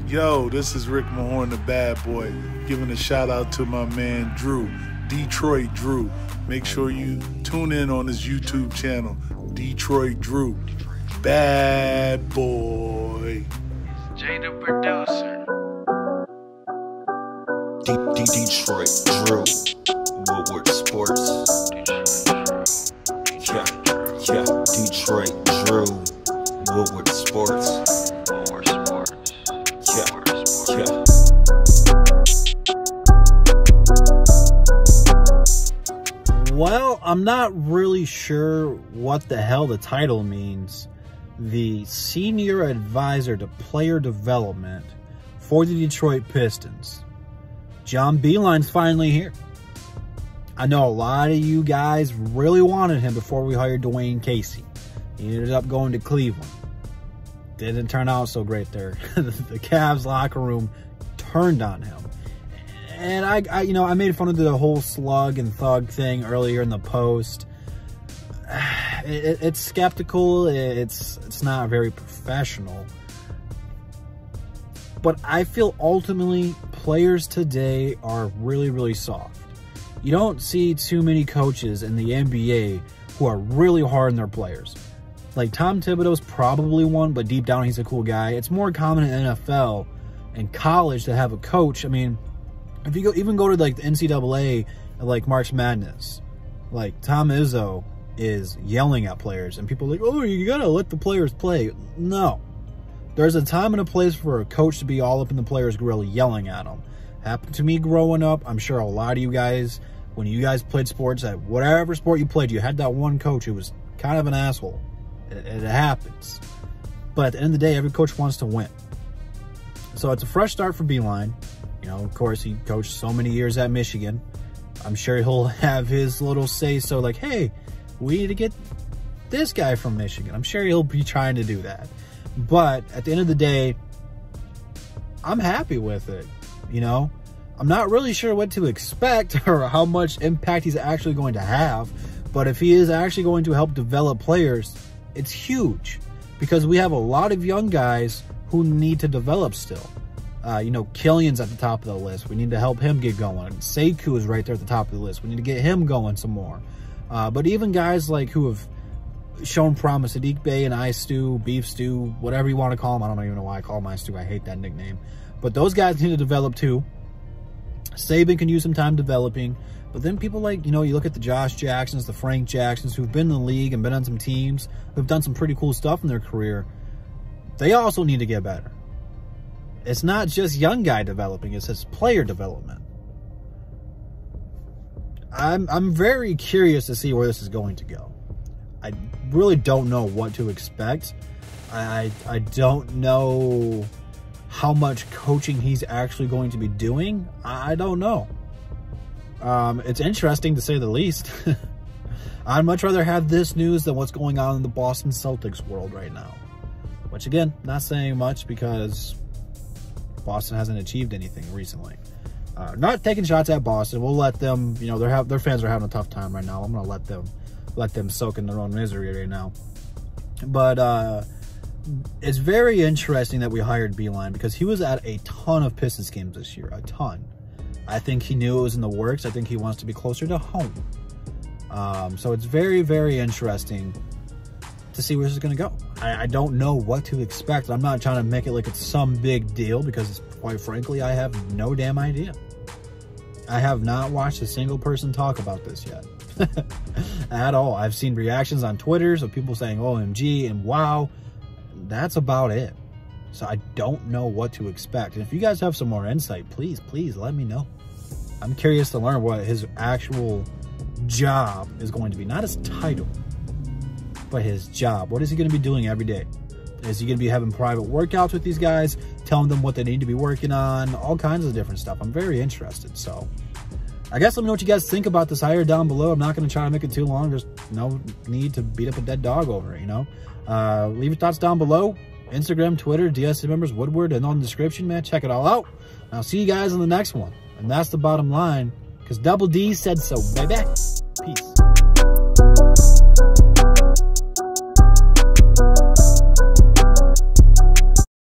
Yo, this is Rick Mahorn, the bad boy, giving a shout out to my man Drew, Detroit Drew. Make sure you tune in on his YouTube channel, Detroit Drew. Bad boy. Jay the producer. Detroit Drew. Woodward Sports. Yeah. Detroit Drew. Woodward Sports. Yeah. Well, I'm not really sure what the hell the title means. The Senior Advisor to Player Development for the Detroit Pistons. John Beilein's finally here. I know a lot of you guys really wanted him before we hired Dwayne Casey. He ended up going to Cleveland. Didn't turn out so great there. The Cavs locker room turned on him. And I made fun of the whole slug and thug thing earlier in the post. It's skeptical. It's not very professional. But I feel ultimately players today are really, really soft. You don't see too many coaches in the NBA who are really hard on their players. Like Tom Thibodeau's probably one, but deep down he's a cool guy. It's more common in NFL and college to have a coach. I mean, if you even go to like the NCAA and like March Madness, like Tom Izzo is yelling at players and people are like, oh, you gotta let the players play. No. There's a time and a place for a coach to be all up in the player's grill yelling at them. Happened to me growing up. I'm sure a lot of you guys, when you guys played sports, at whatever sport you played, you had that one coach who was kind of an asshole. It happens. But at the end of the day, every coach wants to win. So it's a fresh start for Beilein. You know, of course, he coached so many years at Michigan. I'm sure he'll have his little say-so like, hey, we need to get this guy from Michigan. I'm sure he'll be trying to do that. But at the end of the day, I'm happy with it. You know, I'm not really sure what to expect or how much impact he's actually going to have. But if he is actually going to help develop players, it's huge because we have a lot of young guys who need to develop still. You know, Killian's at the top of the list. We need to help him get going. Sekou is right there at the top of the list. We need to get him going some more. But even guys like who have shown promise, Sadiq Bey and Ice Stew, Beef Stew, whatever you want to call him. I don't even know why I call him Ice Stew. I hate that nickname. But those guys need to develop too. Saban can use some time developing. But then people like, you know, you look at the Josh Jacksons, the Frank Jacksons, who've been in the league and been on some teams, who've done some pretty cool stuff in their career. They also need to get better. It's not just young guy developing, it's just player development. I'm very curious to see where this is going to go. I really don't know what to expect. I don't know how much coaching he's actually going to be doing. I don't know. It's interesting to say the least. I'd much rather have this news than what's going on in the Boston Celtics world right now. Which again, not saying much because Boston hasn't achieved anything recently. Not taking shots at Boston. We'll let them, you know, their fans are having a tough time right now. I'm gonna let them soak in their own misery right now. But it's very interesting that we hired Beilein because he was at a ton of Pistons games this year, a ton. I think he knew it was in the works. I think he wants to be closer to home. So it's very, very interesting to see where this is going to go. I don't know what to expect. I'm not trying to make it like it's some big deal because, quite frankly, I have no damn idea. I have not watched a single person talk about this yet. At all. I've seen reactions on Twitter of people saying OMG and wow. That's about it. So I don't know what to expect. And if you guys have some more insight, please let me know. I'm curious to learn what his actual job is going to be. Not his title, but his job. What is he going to be doing every day? Is he going to be having private workouts with these guys, telling them what they need to be working on, all kinds of different stuff? I'm very interested. So I guess let me know what you guys think about this hire down below. I'm not going to try to make it too long. There's no need to beat up a dead dog over it, you know? Leave your thoughts down below. Instagram, Twitter, DSC members, Woodward, and on the description, man. Check it all out. And I'll see you guys in the next one. And that's the bottom line, because Double D said so, baby. Peace.